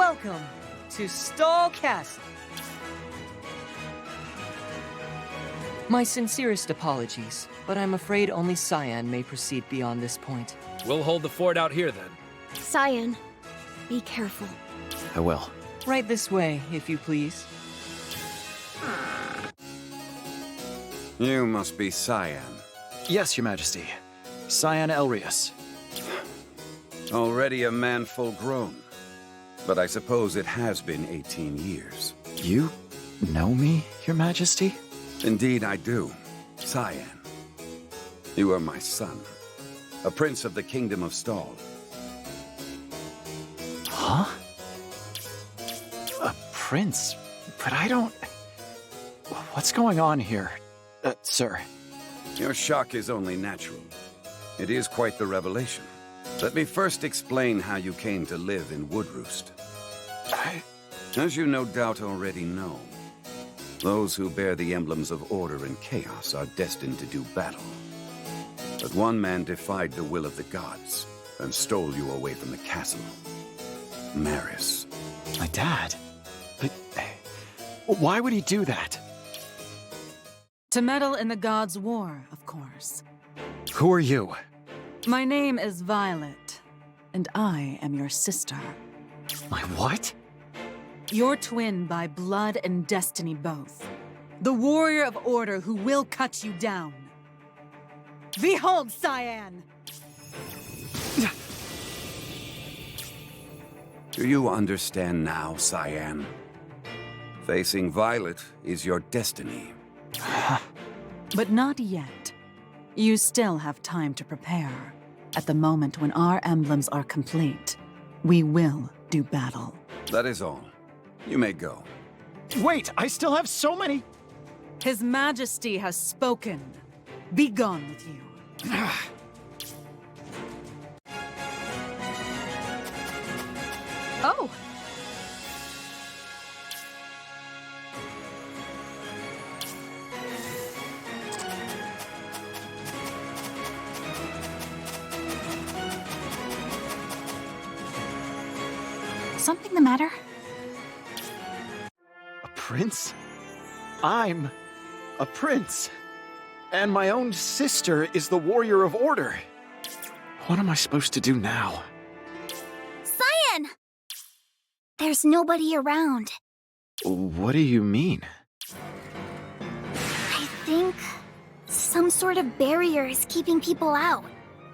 Welcome to Stahl Castle. My sincerest apologies, but I'm afraid only Cyan may proceed beyond this point. We'll hold the fort out here then. Cyan, be careful. I will. Right this way, if you please. You must be Cyan. Yes, Your Majesty. Cyan Elrius. Already a man full grown. But I suppose it has been 18 years. You know me, Your Majesty? Indeed I do. Cyan. You are my son. A prince of the Kingdom of Stahl. Huh? A prince? But I don't... What's going on here, sir? Your shock is only natural. It is quite the revelation. Let me first explain how you came to live in Woodroost. As you no doubt already know, those who bear the emblems of order and chaos are destined to do battle. But one man defied the will of the gods and stole you away from the castle. Maris. My dad? But why would he do that? To meddle in the gods' war, of course. Who are you? My name is Violet, and I am your sister. My what? Your twin by blood and destiny both. The warrior of order who will cut you down. Behold, Cyan! Do you understand now, Cyan? Facing Violet is your destiny. But not yet. You still have time to prepare. At the moment when our emblems are complete, we will do battle. That is all. You may go. Wait, I still have so many... His Majesty has spoken. Be gone with you. Oh! Something the matter? A prince? I'm a prince. And my own sister is the warrior of order. What am I supposed to do now? Cyan! There's nobody around. What do you mean? I think some sort of barrier is keeping people out.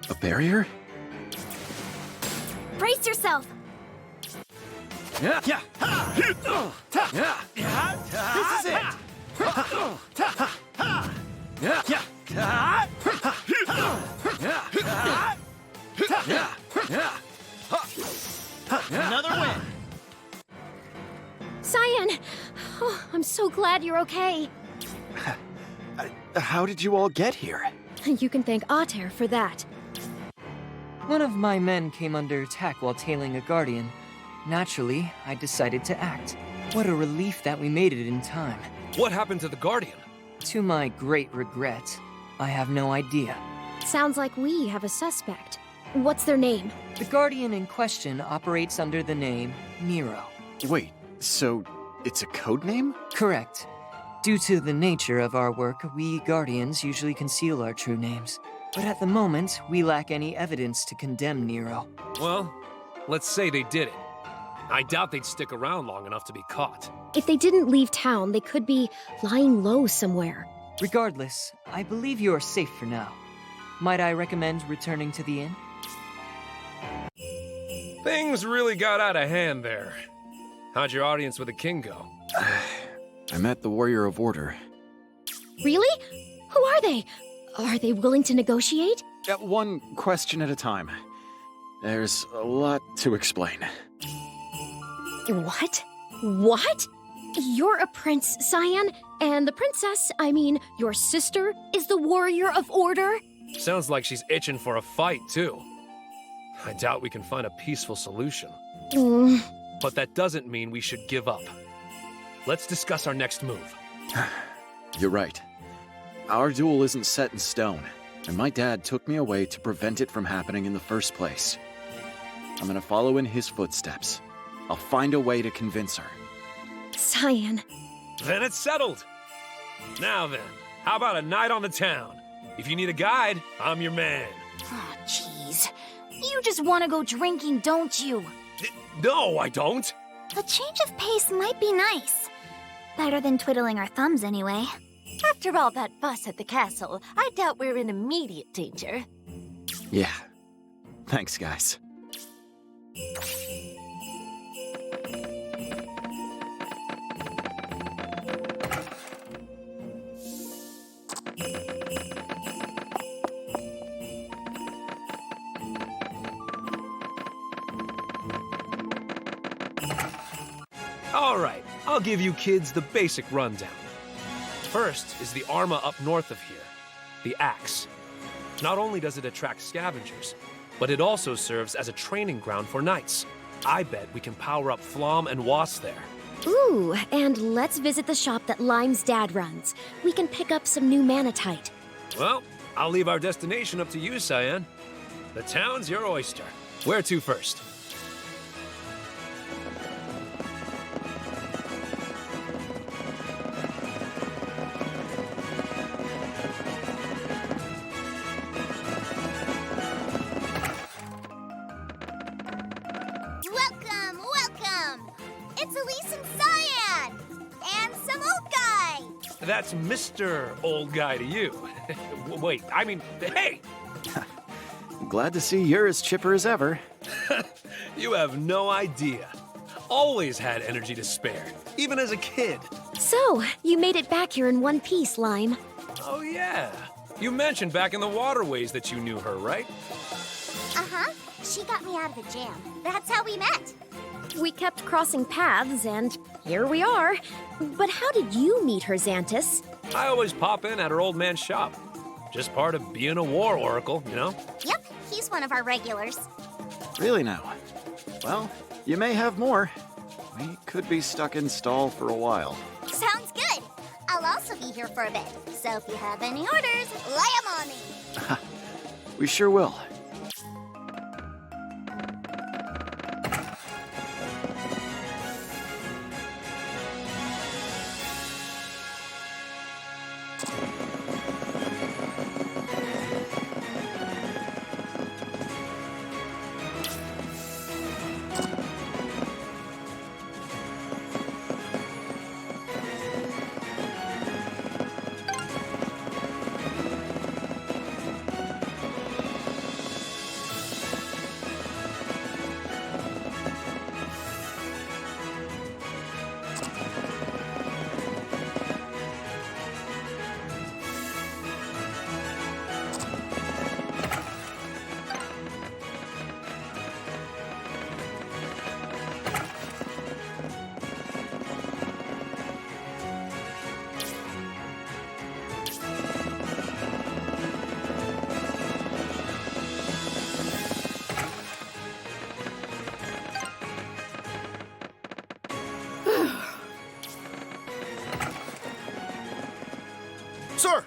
A barrier? Brace yourself! Yeah. Yeah. Yeah. This is it. Yeah. Yeah. Another win. Cyan! Oh, I'm so glad you're okay. How did you all get here? You can thank Ater for that. One of my men came under attack while tailing a guardian. Naturally, I decided to act. What a relief that we made it in time. What happened to the Guardian? To my great regret, I have no idea. Sounds like we have a suspect. What's their name? The Guardian in question operates under the name Nero. Wait, so it's a code name? Correct. Due to the nature of our work, we Guardians usually conceal our true names. But at the moment, we lack any evidence to condemn Nero. Well, let's say they did it. I doubt they'd stick around long enough to be caught. If they didn't leave town, they could be lying low somewhere. Regardless, I believe you are safe for now. Might I recommend returning to the inn? Things really got out of hand there. How'd your audience with the king go? I met the warrior of order. Really? Who are they? Are they willing to negotiate? One question at a time. There's a lot to explain. What? What? You're a prince, Cyan, and the princess, I mean, your sister, is the warrior of order? Sounds like she's itching for a fight, too. I doubt we can find a peaceful solution. But that doesn't mean we should give up. Let's discuss our next move. You're right. Our duel isn't set in stone, and my dad took me away to prevent it from happening in the first place. I'm gonna follow in his footsteps. I'll find a way to convince her. Cyan. Then it's settled. Now then, how about a night on the town? If you need a guide, I'm your man. Oh, jeez. You just want to go drinking, don't you? No, I don't. A change of pace might be nice. Better than twiddling our thumbs, anyway. After all that fuss at the castle, I doubt we're in immediate danger. Yeah. Thanks, guys. All right, I'll give you kids the basic rundown. First is the Arma up north of here, the Axe. Not only does it attract scavengers, but it also serves as a training ground for knights. I bet we can power up Flom and Was there. Ooh, and let's visit the shop that Lime's dad runs. We can pick up some new manatite. Well, I'll leave our destination up to you, Cyan. The town's your oyster. Where to first? Welcome, welcome! It's Elise and Cyan! And some old guy! That's Mr. Old Guy to you. Wait, I mean, hey! Glad to see you're as chipper as ever. You have no idea. Always had energy to spare, even as a kid. So, you made it back here in one piece, Lime. Oh, yeah. You mentioned back in the waterways that you knew her, right? Uh-huh. She got me out of a jam. That's how we met. We kept crossing paths, and here we are. But how did you meet her, Xantus? I always pop in at her old man's shop. Just part of being a war oracle, you know? Yep, he's one of our regulars. Really now? Well, you may have more. We could be stuck in Stahl for a while. Sounds good. I'll also be here for a bit. So if you have any orders, lay 'em on me. We sure will. Sir!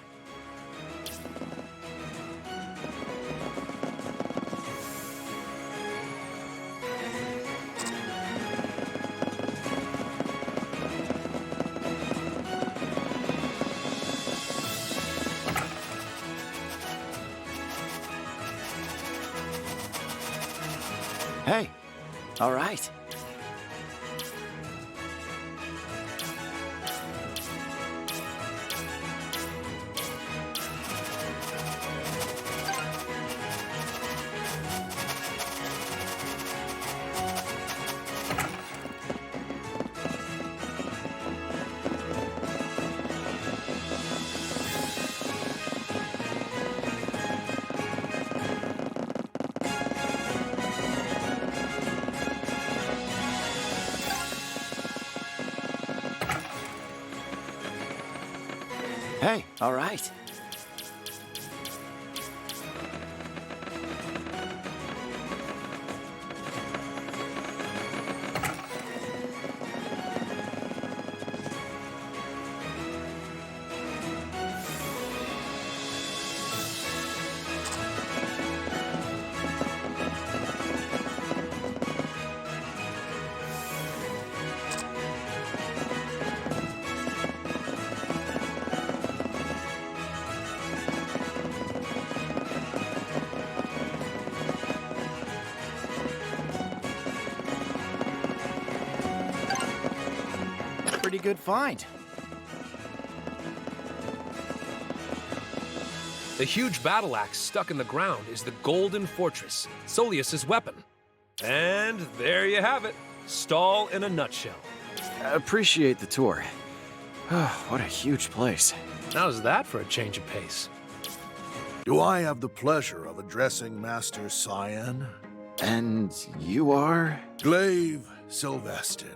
Hey, all right. Hey, all right. pretty good find. The huge battle axe stuck in the ground is the Golden Fortress, Soleus's weapon. And there you have it. Stahl in a nutshell. Appreciate the tour. What a huge place. How's that for a change of pace? Do I have the pleasure of addressing Master Cyan? And you are? Glaive Sylvestin.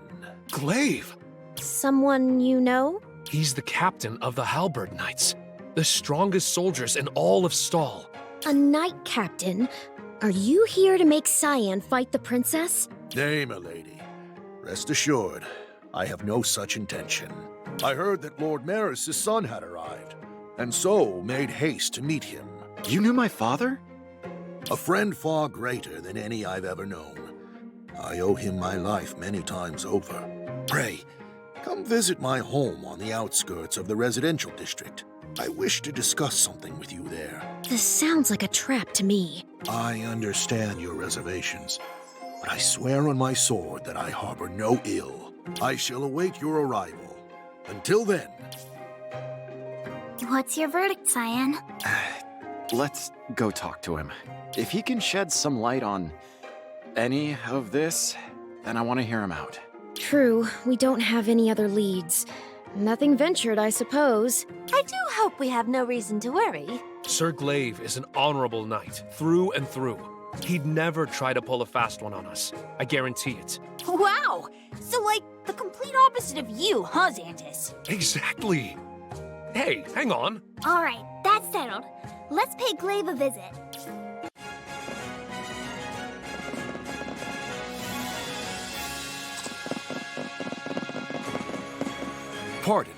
Glaive! Someone you know? He's the captain of the Halberd Knights, the strongest soldiers in all of Stahl. A knight captain? Are you here to make Cyan fight the princess? Nay, milady. Rest assured, I have no such intention. I heard that Lord Maris' son had arrived, and so made haste to meet him. You knew my father? A friend far greater than any I've ever known. I owe him my life many times over. Pray, come visit my home on the outskirts of the residential district. I wish to discuss something with you there. This sounds like a trap to me. I understand your reservations, but I swear on my sword that I harbor no ill. I shall await your arrival. Until then... What's your verdict, Cyan? Let's go talk to him. If he can shed some light on any of this, then I want to hear him out. True, we don't have any other leads. Nothing ventured, I suppose. I do hope we have no reason to worry. Sir Glaive is an honorable knight, through and through. He'd never try to pull a fast one on us. I guarantee it. Wow! So, like, the complete opposite of you, huh, Xantis? Exactly! Hey, hang on. Alright, that's settled. Let's pay Glaive a visit. Pardon.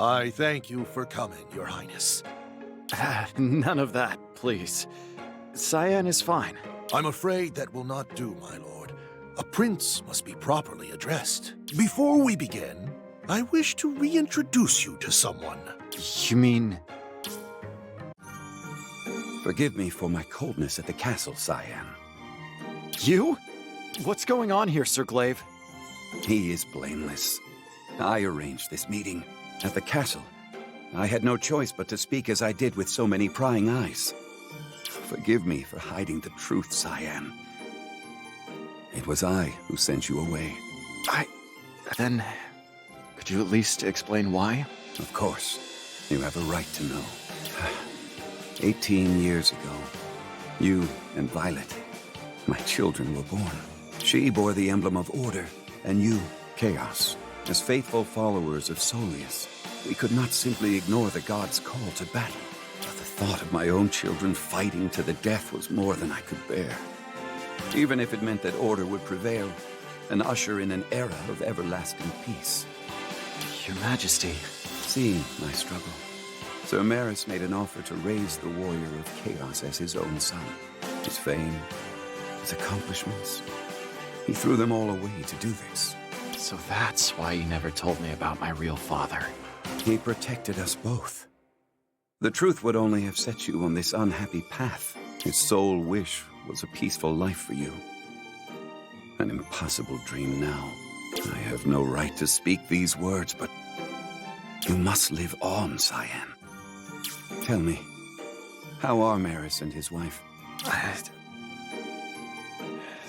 I thank you for coming, Your Highness. None of that, please. Cyan is fine. I'm afraid that will not do, my lord. A prince must be properly addressed. Before we begin, I wish to reintroduce you to someone. You mean... Forgive me for my coldness at the castle, Cyan. you? What's going on here, Sir Glaive? He is blameless. I arranged this meeting. At the castle, I had no choice but to speak as I did with so many prying eyes. Forgive me for hiding the truth, Cyan. It was I who sent you away. Then... could you at least explain why? Of course. You have a right to know. 18 years ago, you and Violet, my children, were born. She bore the emblem of order, and you, chaos. As faithful followers of Soleus, we could not simply ignore the god's call to battle. But the thought of my own children fighting to the death was more than I could bear. Even if it meant that order would prevail and usher in an era of everlasting peace. Your Majesty. Seeing my struggle, Sir Maris made an offer to raise the warrior of chaos as his own son. His fame, his accomplishments, he threw them all away to do this. So that's why you never told me about my real father. He protected us both. The truth would only have set you on this unhappy path. His sole wish was a peaceful life for you. An impossible dream now. I have no right to speak these words, but you must live on, Cyan. Tell me, how are Maris and his wife?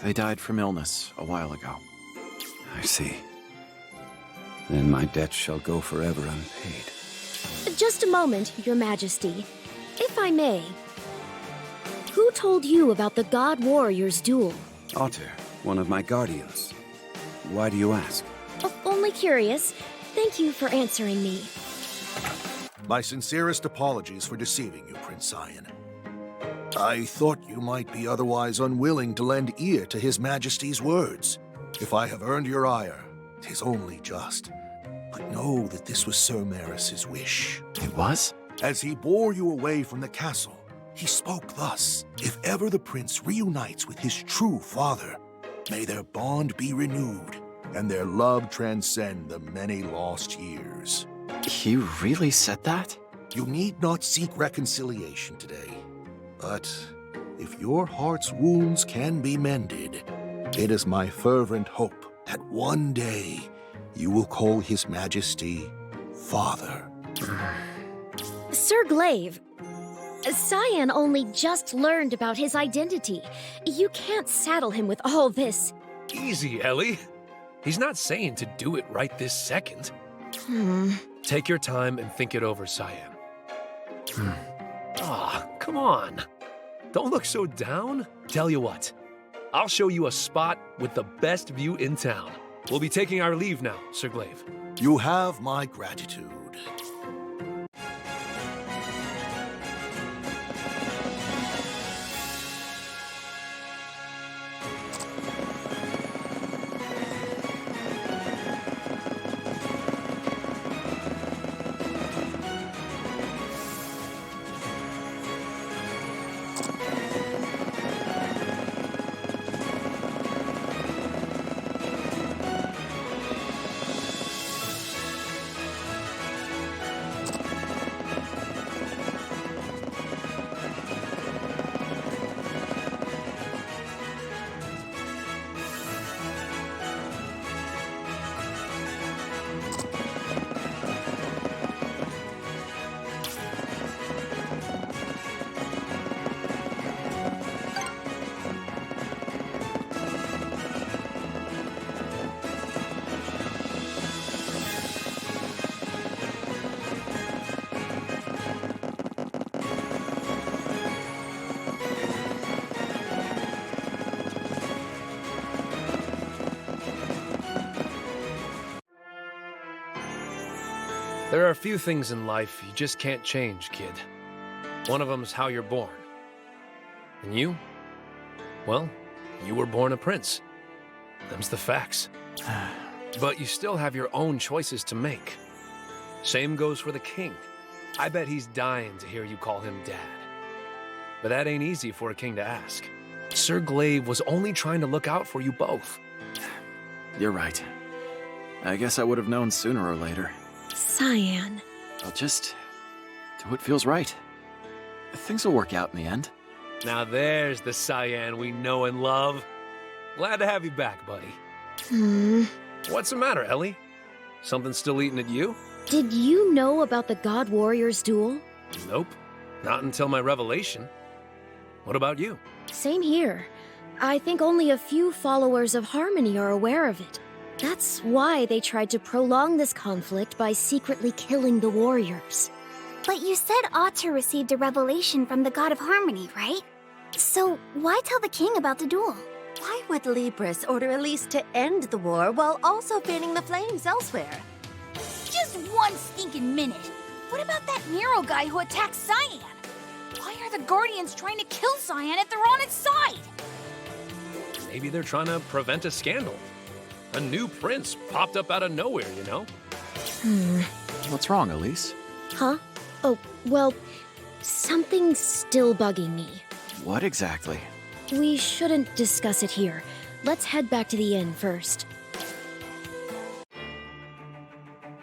They died from illness a while ago. I see. Then my debt shall go forever unpaid. Just a moment, Your Majesty. If I may. Who told you about the God Warrior's duel? Otter, one of my guardians. Why do you ask? Only curious. Thank you for answering me. My sincerest apologies for deceiving you, Prince Cyan. I thought you might be otherwise unwilling to lend ear to His Majesty's words. If I have earned your ire, 'tis only just. But know that this was Sir Maris's wish. It was? As he bore you away from the castle, he spoke thus. If ever the prince reunites with his true father, may their bond be renewed, and their love transcend the many lost years. He really said that? You need not seek reconciliation today. But if your heart's wounds can be mended, it is my fervent hope that one day you will call His Majesty Father. Sir Glaive, Cyan only just learned about his identity. You can't saddle him with all this. Easy, Ellie. He's not saying to do it right this second. Take your time and think it over, Cyan. Come on. Don't look so down. Tell you what, I'll show you a spot with the best view in town. We'll be taking our leave now, Sir Glaive. You have my gratitude. There are a few things in life you just can't change, kid. One of them's how you're born. And you? Well, you were born a prince. Them's the facts. But you still have your own choices to make. Same goes for the king. I bet he's dying to hear you call him dad. But that ain't easy for a king to ask. Sir Glaive was only trying to look out for you both. You're right. I guess I would have known sooner or later. Cyan. I'll just do what feels right. Things will work out in the end. Now there's the Cyan we know and love. Glad to have you back, buddy. What's the matter, Ellie? Something still eating at you? Did you know about the God Warriors duel? Nope. Not until my revelation. What about you? Same here. I think only a few followers of Harmony are aware of it. That's why they tried to prolong this conflict by secretly killing the warriors. But you said Otter received a revelation from the God of Harmony, right? So why tell the king about the duel? Why would Libris order Elise to end the war while also fanning the flames elsewhere? Just one stinking minute. What about that Nero guy who attacked Cyan? Why are the Guardians trying to kill Cyan if they're on its side? Maybe they're trying to prevent a scandal. A new prince popped up out of nowhere, you know? What's wrong, Elise? Huh? Oh, well, something's still bugging me. What exactly? We shouldn't discuss it here. Let's head back to the inn first.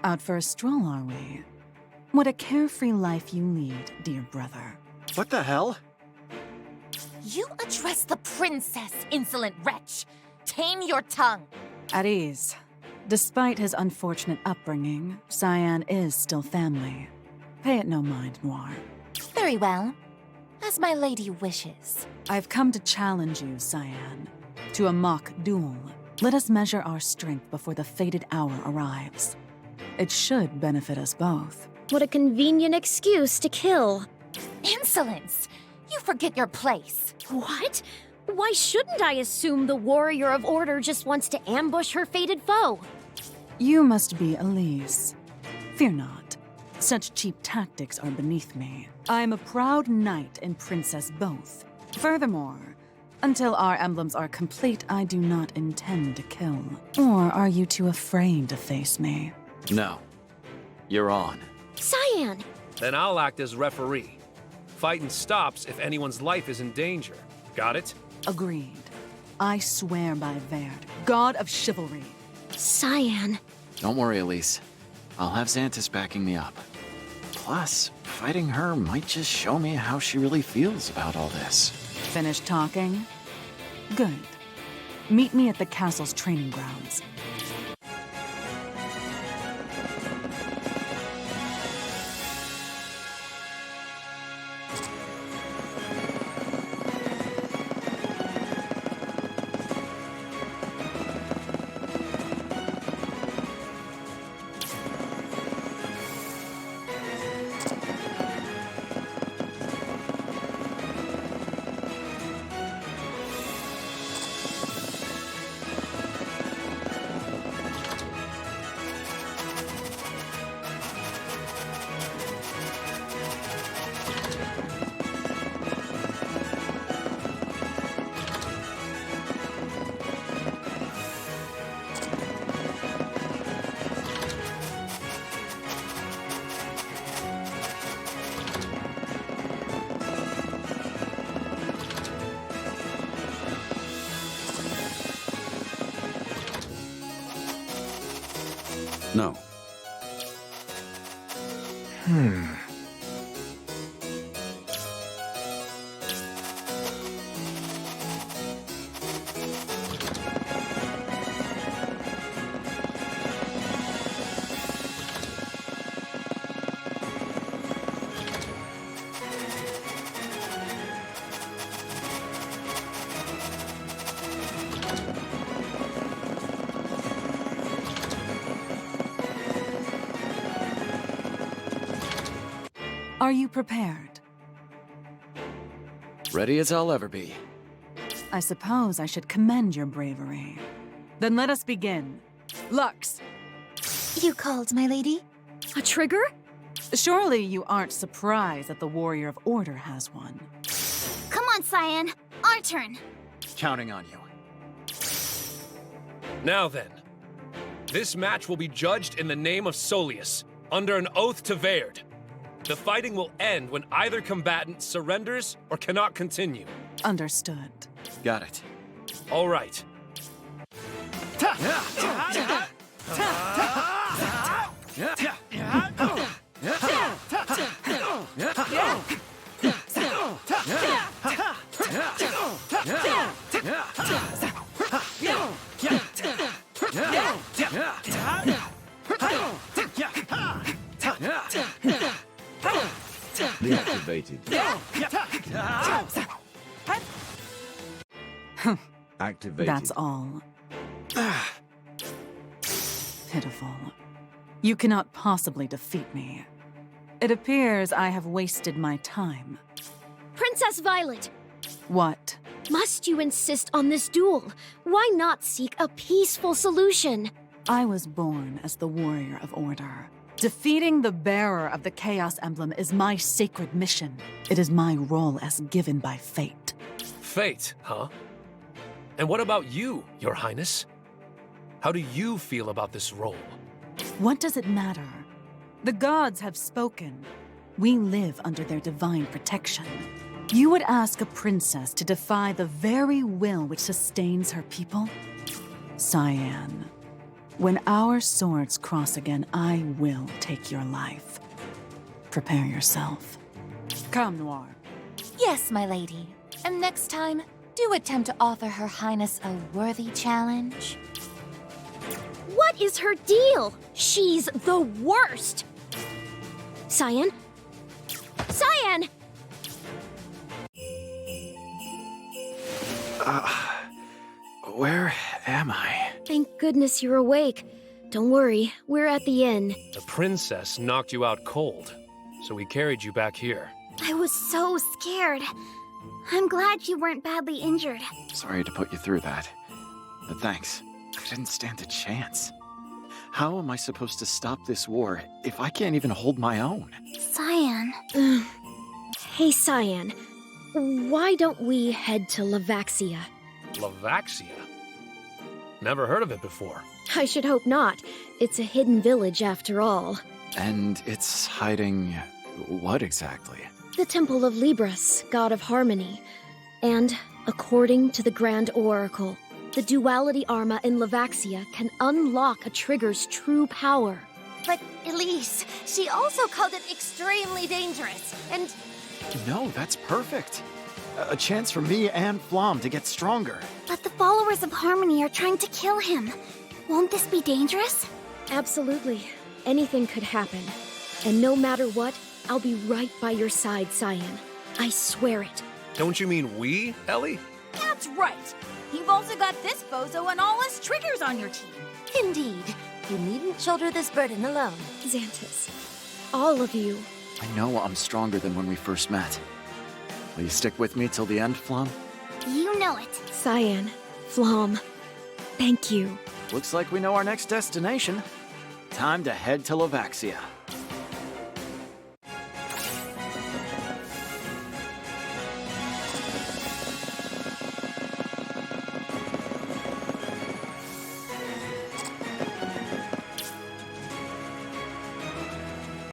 Out for a stroll, are we? What a carefree life you lead, dear brother. What the hell? You address the princess, insolent wretch. Tame your tongue. At ease. Despite his unfortunate upbringing, Cyan is still family. Pay it no mind, Noir. Very well. As my lady wishes. I've come to challenge you, Cyan, to a mock duel. Let us measure our strength before the fated hour arrives. It should benefit us both. What a convenient excuse to kill. Insolence! You forget your place. What? Why shouldn't I assume the Warrior of Order just wants to ambush her fated foe? You must be Elise. Fear not. Such cheap tactics are beneath me. I am a proud knight and princess both. Furthermore, until our emblems are complete, I do not intend to kill. Or are you too afraid to face me? No. You're on. Cyan! Then I'll act as referee. Fighting stops if anyone's life is in danger. Got it? Agreed. I swear by Verd, god of chivalry. Cyan. Don't worry, Elise. I'll have Xanthus backing me up. Plus, fighting her might just show me how she really feels about all this. Finished talking? Good. Meet me at the castle's training grounds. No. Are you prepared? Ready as I'll ever be. I suppose I should commend your bravery. Then let us begin. Lux! You called, my lady? A trigger? Surely you aren't surprised that the Warrior of Order has one. Come on, Cyan. Our turn. Counting on you. Now then. This match will be judged in the name of Soleus, under an oath to Verd. The fighting will end when either combatant surrenders or cannot continue. Understood. Got it. All right. Deactivated. Activated. That's all. Pitiful. You cannot possibly defeat me. It appears I have wasted my time. Princess Violet! What? Must you insist on this duel? Why not seek a peaceful solution? I was born as the Warrior of Order. Defeating the bearer of the Chaos Emblem is my sacred mission. It is my role as given by fate. Fate, huh? And what about you, Your Highness? How do you feel about this role? What does it matter? The gods have spoken. We live under their divine protection. You would ask a princess to defy the very will which sustains her people? Cyan, when our swords cross again, I will take your life. Prepare yourself. Come, Noir. Yes, my lady. And next time, do attempt to offer Her Highness a worthy challenge. What is her deal? She's the worst! Cyan? Cyan! Where am I? Thank goodness you're awake. Don't worry, we're at the inn. The princess knocked you out cold, so we carried you back here. I was so scared. I'm glad you weren't badly injured. Sorry to put you through that. But thanks. I didn't stand a chance. How am I supposed to stop this war if I can't even hold my own? Cyan. Hey, Cyan. Why don't we head to Levaxia? Levaxia? Never heard of it before. I should hope not. It's a hidden village after all. And it's hiding what exactly? The Temple of Libris, god of harmony. And, according to the Grand Oracle, the duality Arma in Levaxia can unlock a trigger's true power. But, Elise, she also called it extremely dangerous, and... No, that's perfect. A chance for me and Flom to get stronger. But the followers of Harmony are trying to kill him. Won't this be dangerous? Absolutely. Anything could happen. And no matter what, I'll be right by your side, Cyan. I swear it. Don't you mean we, Ellie? That's right. You've also got this bozo and all his triggers on your team. Indeed. You needn't shoulder this burden alone. Xantus, all of you. I know I'm stronger than when we first met. Will you stick with me till the end, Flom? You know it. Cyan, Flom, thank you. Looks like we know our next destination. Time to head to Levaxia.